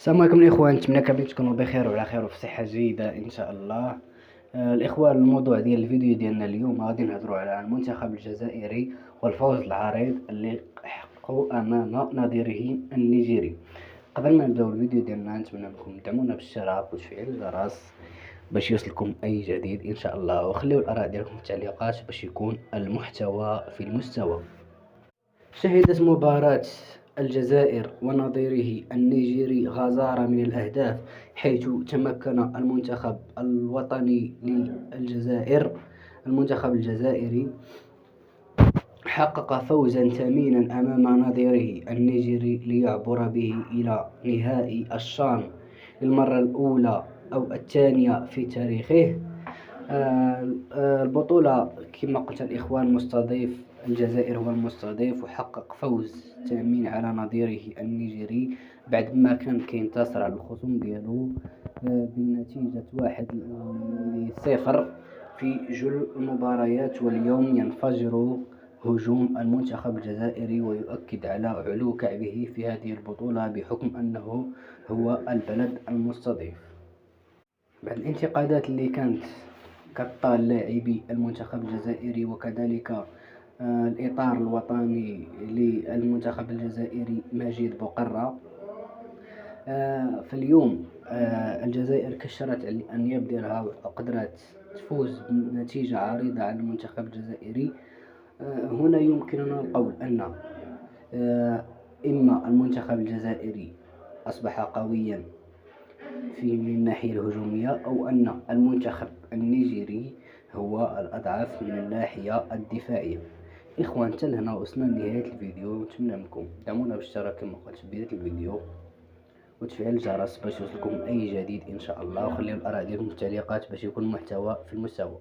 السلام عليكم الاخوان، نتمنى كاملين تكونوا بخير وعلى خير وفي صحه جيده ان شاء الله. الاخوان، الموضوع ديال الفيديو ديالنا اليوم غادي نهضروا على المنتخب الجزائري والفوز العريض اللي حققوا امام نظيره النيجيري. قبل ما نبداو الفيديو ديالنا نتمنى منكم تدعمونا بالاشتراك وتفعيل الجرس باش يوصلكم اي جديد ان شاء الله، وخليوا الاراء ديالكم في التعليقات باش يكون المحتوى في المستوى. شهدت مباراة الجزائر ونظيره النيجيري غزارة من الأهداف، حيث تمكن المنتخب الوطني للجزائر المنتخب الجزائري حقق فوزا ثمينا أمام نظيره النيجيري ليعبر به إلى نهائي الشان للمرة الأولى أو الثانية في تاريخه. البطولة كما قلت الإخوان مستضيف الجزائر، هو المستضيف، وحقق فوز ثمين على نظيره النيجيري بعد ما كان كينتصر على الخصوم ديالو بنتيجة 1-0 في جل المباريات. واليوم ينفجر هجوم المنتخب الجزائري ويؤكد على علو كعبه في هذه البطولة بحكم أنه هو البلد المستضيف. بعد الانتقادات اللي كانت كطال لاعبي المنتخب الجزائري وكذلك الإطار الوطني للمنتخب الجزائري مجيد بقرة، فاليوم الجزائر كشرت على الأنياب ديالها وقدرت تفوز بنتيجة عريضة على المنتخب الجزائري. هنا يمكننا القول أن إما المنتخب الجزائري أصبح قويا من الناحية الهجومية، أو أن المنتخب النيجيري هو الأضعف من الناحية الدفاعية. إخوان، لهنا وصلنا لنهاية الفيديو، نتمنى منكم دعمونا بالاشتراك كما قلت في بداية الفيديو وتفعيل الجرس باش يوصلكم أي جديد إن شاء الله، وخليوا الآراء ديالكم في التعليقات باش يكون المحتوى في المستوى.